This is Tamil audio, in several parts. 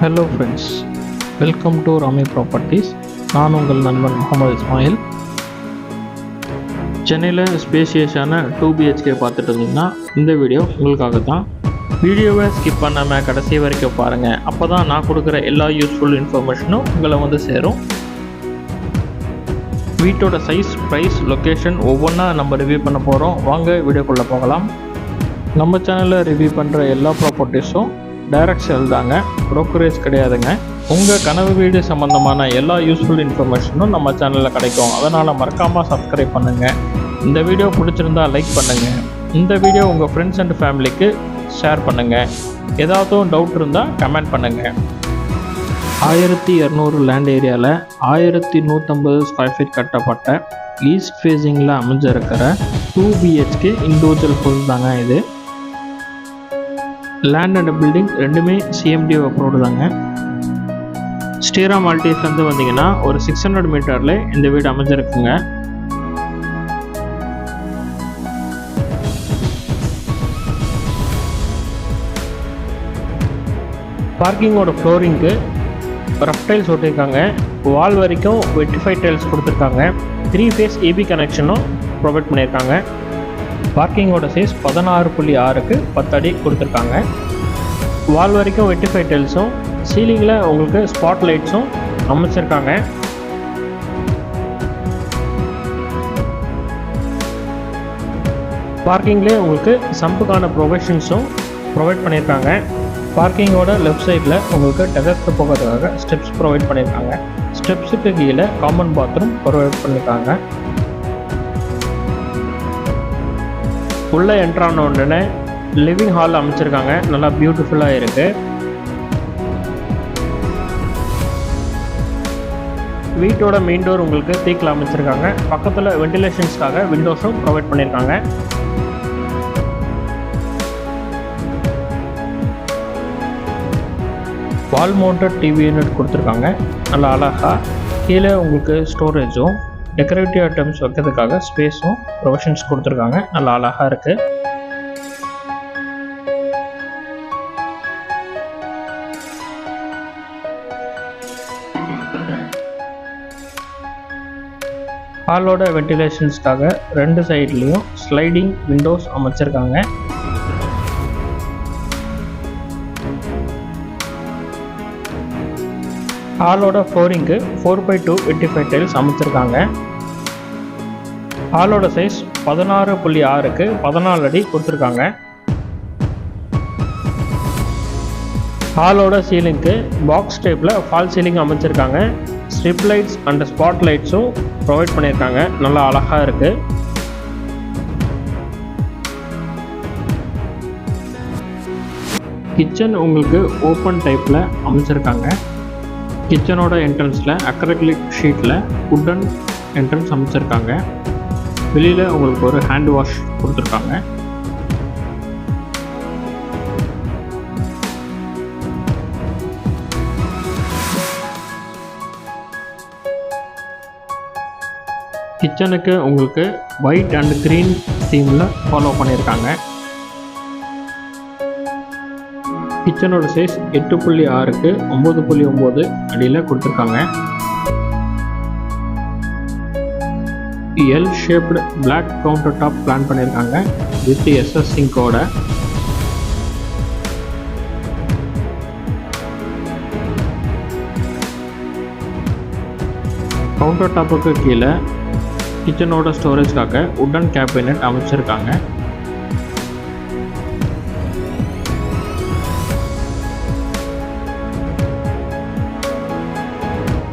Hello friends, welcome to Rami properties. நான் உங்கள் நண்பன் முகமது இஸ்மாயில். சென்னையில் ஸ்பேஷியஸான 2 BHK பார்த்துட்டு இருந்தீங்கன்னா இந்த வீடியோ உங்களுக்காக தான். வீடியோவை ஸ்கிப் பண்ணாமல் கடைசி வரைக்கும் பாருங்கள். அப்போ தான் நான் கொடுக்குற எல்லா யூஸ்ஃபுல் இன்ஃபர்மேஷனும் உங்களை வந்து சேரும். வீட்டோட சைஸ், ப்ரைஸ், லொக்கேஷன் ஒவ்வொன்றா நம்ம ரிவ்யூ பண்ண போகிறோம். வாங்க வீடியோக்குள்ளே போகலாம். நம்ம சேனலில் ரிவ்யூ பண்ணுற எல்லா ப்ராப்பர்ட்டிஸும் டைரக்ட் சேல் தாங்க, ப்ரோக்கரேஜ் கிடையாதுங்க. உங்கள் கனவு வீடு சம்மந்தமான எல்லா யூஸ்ஃபுல் இன்ஃபர்மேஷனும் நம்ம சேனலில் கிடைக்கும். அதனால் மறக்காமல் சப்ஸ்கிரைப் பண்ணுங்கள். இந்த வீடியோ பிடிச்சிருந்தால் லைக் பண்ணுங்கள். இந்த வீடியோ உங்கள் ஃப்ரெண்ட்ஸ் அண்ட் ஃபேமிலிக்கு ஷேர் பண்ணுங்கள். ஏதாவது டவுட் இருந்தால் கமெண்ட் பண்ணுங்கள். 1200 லேண்ட் ஏரியாவில் 1150 ஸ்கொயர் ஃபீட் கட்டப்பட்ட ஈஸ்ட் ஃபேஸிங்கில் அமைஞ்சிருக்கிற 2 BHK இண்டிவிஜுவல் ஹவுஸ் தாங்க இது. லேண்ட் அண்ட் பில்டிங் ரெண்டுமே CMD அப்ரூவ்டு தாங்க. ஸ்டீரா மால்டீஸ்லேருந்து வந்தீங்கன்னா ஒரு 600 மீட்டரில் இந்த வீடு அமைஞ்சிருக்குங்க. பார்க்கிங்கோட ஃப்ளோரிங்க்கு ரஃப் டைல்ஸ் ஒட்டியிருக்காங்க. வால் வரைக்கும் வெட்டிஃபை டைல்ஸ் கொடுத்துருக்காங்க. 3 ஃபேஸ் EB கனெக்ஷனும் ப்ரொவைட் பண்ணியிருக்காங்க. பார்க்கிங்கோட சைஸ் 16.6க்கு 10 அடி கொடுத்துருக்காங்க. வால் வரைக்கும் வெட்டிஃபை டைல்ஸும் சீலிங்கில் உங்களுக்கு ஸ்பாட் லைட்ஸும் அமைச்சிருக்காங்க. பார்க்கிங்லேயே உங்களுக்கு சம்புக்கான ப்ரொவிஷன்ஸும் ப்ரொவைட் பண்ணியிருக்காங்க. பார்க்கிங்கோட லெஃப்ட் சைடில் உங்களுக்கு டெரஸ்க்கு போகிறதுக்காக ஸ்டெப்ஸ் ப்ரொவைட் பண்ணியிருக்காங்க. ஸ்டெப்ஸுக்கு கீழே காமன் பாத்ரூம் ப்ரொவைட் பண்ணியிருக்காங்க. உள்ளே என்ட்ரான உடனே லிவிங் ஹால் அமைச்சிருக்காங்க. நல்லா பியூட்டிஃபுல்லாக இருக்குது. வீட்டோட மெயின் டோர் உங்களுக்கு தீக்கில் அமைச்சிருக்காங்க. பக்கத்தில் வென்டிலேஷன்ஸ்க்காக விண்டோஸும் ப்ரொவைட் பண்ணியிருக்காங்க. வால் மவுண்டட் TV யூனிட் கொடுத்துருக்காங்க. நல்லா அழகாக கீழே உங்களுக்கு ஸ்டோரேஜும் டெக்கரேட்டிவ் ஐட்டம்ஸ் வைக்கிறதுக்காக ஸ்பேஸும் ப்ரொவிஷன்ஸ் கொடுத்துருக்காங்க. நல்லா அழகாக இருக்குது. ஹாலோட வென்டிலேஷன்ஸ்க்காக 2 சைட்லேயும் ஸ்லைடிங் விண்டோஸ் அமைச்சிருக்காங்க. ஹாலோட ஃப்ளோரிங்க்கு 4x2 வெட்டிஃபை டைல்ஸ் அமைச்சிருக்காங்க. ஹாலோட சைஸ் 16.6க்கு 14 அடி கொடுத்துருக்காங்க. ஹாலோட சீலிங்க்கு பாக்ஸ் டைப்பில் ஃபால் சீலிங் அமைச்சிருக்காங்க. ஸ்ட்ரிப் லைட்ஸ் அண்ட் ஸ்பாட் லைட்ஸும் ப்ரொவைட் பண்ணியிருக்காங்க. நல்லா அழகாக இருக்குது. கிச்சன் உங்களுக்கு ஓப்பன் டைப்பில் அமைச்சிருக்காங்க. கிச்சனோட என்ட்ரன்ஸில் அக்ரிலிக் ஷீட்டில் உட்டன் என்ட்ரன்ஸ் அமைச்சிருக்காங்க. வெளியில் உங்களுக்கு ஒரு ஹேண்ட் வாஷ் கொடுத்துருக்காங்க. கிச்சனுக்கு உங்களுக்கு ஒயிட் அண்ட் க்ரீன் தீமில் ஃபாலோ பண்ணியிருக்காங்க. கிச்சனோட சைஸ் 8.6க்கு 9.9 அடியில் கொடுத்துருக்காங்க. L shaped black counter top plan பண்ணியிருக்காங்க வித் SS சிங்கோட. கவுண்டர் டாப்புக்கு கீழே கிச்சனோட ஸ்டோரேஜ்க்காக உட்டன் கேபினட் அமைச்சிருக்காங்க.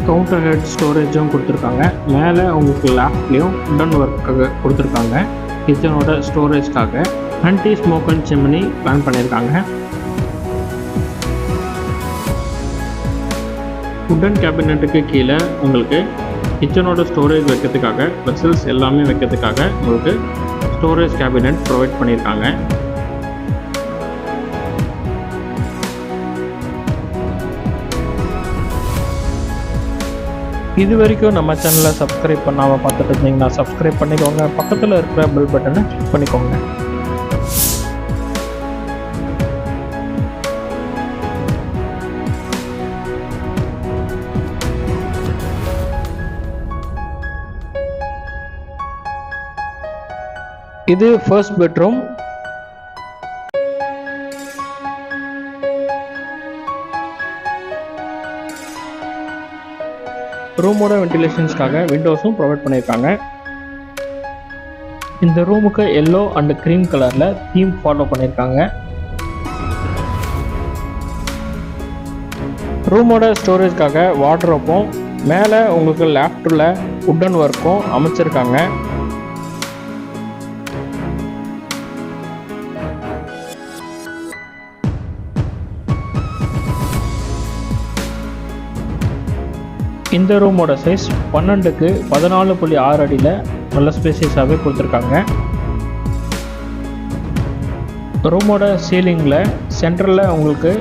கவுண்டர் ஹெட் ஸ்டோரேஜும் கொடுத்துருக்காங்க. மேலே உங்களுக்கு லேப்லேயும் உடன் ஒர்க்காக கொடுத்துருக்காங்க. கிச்சனோட ஸ்டோரேஜ்க்காக anti smoke and chimney plan பண்ணியிருக்காங்க. உடன் கேபினட்டுக்கு கீழே உங்களுக்கு கிச்சனோட ஸ்டோரேஜ் வைக்கிறதுக்காக வெசல்ஸ் எல்லாமே வைக்கிறதுக்காக உங்களுக்கு ஸ்டோரேஜ் கேபினட் ப்ரொவைட் பண்ணியிருக்காங்க. இது வரைக்கும் நம்ம சேனலை சப்ஸ்கிரைப் பண்ணாமல் பார்த்துட்டு இருந்தீங்கன்னா சப்ஸ்கிரைப் பண்ணிக்கோங்க. பக்கத்தில் இருக்கிற பெல் பட்டனை கிளிக் பண்ணிக்கோங்க. இது ஃபர்ஸ்ட் பெட்ரூம். ரூமோட வென்டிலேஷன்ஸ்க்காக விண்டோஸும் ப்ரொவைட் பண்ணியிருக்காங்க. இந்த ரூமுக்கு எல்லோ அண்ட் க்ரீம் கலரில் தீம் ஃபாலோ பண்ணியிருக்காங்க. ரூமோட ஸ்டோரேஜ்க்காக வார்ட்ரோப்பும் மேலே உங்களுக்கு லேஃப்டில் உட்டன் ஒர்க்கும் அமைச்சிருக்காங்க. இந்த ரூமோட சைஸ் 12க்கு 14.6 அடியில் நல்ல ஸ்பேசியஸாகவே கொடுத்துருக்காங்க. ரூமோட சீலிங்கில் சென்டரில் உங்களுக்கு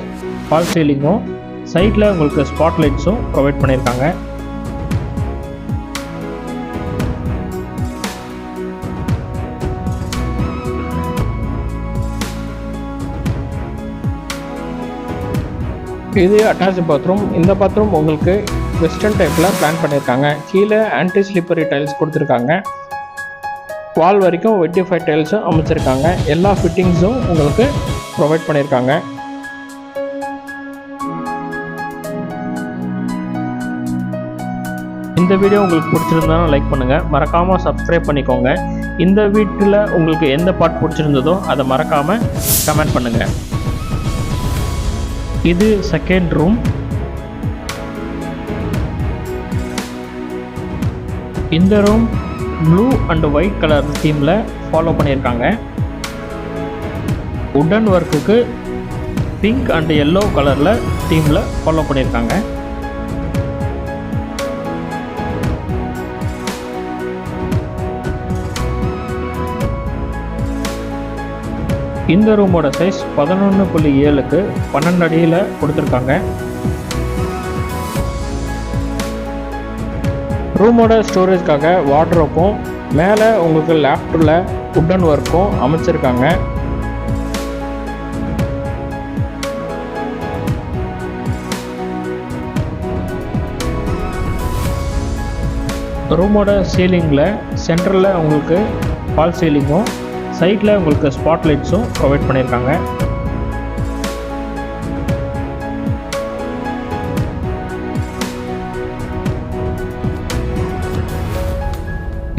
ஃபால் சீலிங்கும் சைடில் உங்களுக்கு ஸ்பாட் லைட்ஸும் ப்ரொவைட் பண்ணியிருக்காங்க. இது அட்டாச் பாத்ரூம். இந்த பாத்ரூம் உங்களுக்கு வெஸ்டர்ன் டைப்பில் பிளான் பண்ணியிருக்காங்க. கீழே ஆன்டி ஸ்லிப்பரி டைல்ஸ் கொடுத்துருக்காங்க. வால் வரைக்கும் வெட்டிஃபை டைல்ஸும் அமைச்சிருக்காங்க. எல்லா ஃபிட்டிங்ஸும் உங்களுக்கு ப்ரொவைட் பண்ணியிருக்காங்க. இந்த வீடியோ உங்களுக்கு பிடிச்சிருந்தாலும் லைக் பண்ணுங்கள், மறக்காமல் சப்ஸ்கிரைப் பண்ணிக்கோங்க. இந்த வீட்டில் உங்களுக்கு எந்த பார்ட் பிடிச்சிருந்ததோ அதை மறக்காமல் கமெண்ட் பண்ணுங்கள். இது செகண்ட் ரூம். இந்த room blue and white colour தீமில் ஃபாலோ பண்ணியிருக்காங்க. உட்டன் ஒர்க்குக்கு பிங்க் அண்ட் எல்லோ கலரில் தீமில் ஃபாலோ பண்ணியிருக்காங்க. இந்த ரூமோட சைஸ் 11.7க்கு 12 அடியில் கொடுத்துருக்காங்க. ரூமோட ஸ்டோரேஜ்க்காக வார்ட்ரோப்பும் மேலே உங்களுக்கு லேஃப்டில் உட்டன் ஒர்க்கும் அமைச்சிருக்காங்க. ரூமோட சீலிங்கில் சென்டரில் உங்களுக்கு ஃபால் சீலிங்கும் சைடில் உங்களுக்கு ஸ்பாட் லைட்ஸும் ப்ரொவைட் பண்ணியிருக்காங்க.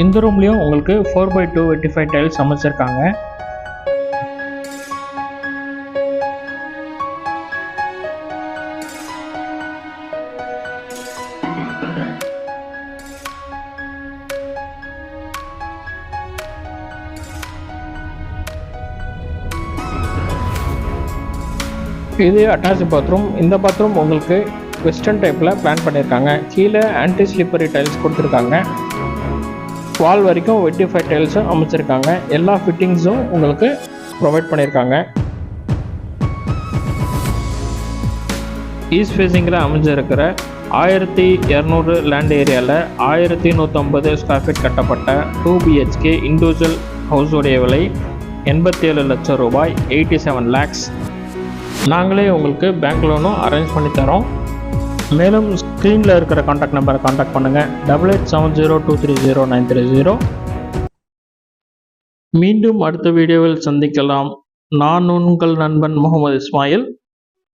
இந்த ரூம்லேயும் உங்களுக்கு 4x2 வெட்டிஃபை டைல்ஸ் அமைச்சிருக்காங்க. இது அட்டாச் பாத்ரூம். இந்த பாத்ரூம் உங்களுக்கு வெஸ்டர்ன் டைப்பில் பிளான் பண்ணியிருக்காங்க. கீழே ஆன்டி ஸ்லிப்பரி டைல்ஸ் கொடுத்துருக்காங்க. வால் வரைக்கும் வெட்டிஃபை டைல்ஸும் அமைச்சிருக்காங்க. எல்லா ஃபிட்டிங்ஸும் உங்களுக்கு ப்ரொவைட் பண்ணியிருக்காங்க. ஈஸ்ட் ஃபேஸிங்கில் அமைஞ்சிருக்கிற 1200 லேண்ட் ஏரியாவில் 1150 ஸ்கொயர் ஃபீட் கட்டப்பட்ட 2 BHK இண்டிவிஜுவல் ஹவுஸோடைய விலை 87 லட்சம் ரூபாய், 87 lakhs. நாங்களே உங்களுக்கு பேங்க் லோனும் அரேஞ்ச் பண்ணி தரோம். மேலும் ஸ்க்ரீனில் இருக்கிற கான்டாக்ட் நம்பரை கான்டாக்ட் பண்ணுங்கள். 8870230930. மீண்டும் அடுத்த வீடியோவில் சந்திக்கலாம். நான் உங்கள் நண்பன் முகமது இஸ்மாயில்.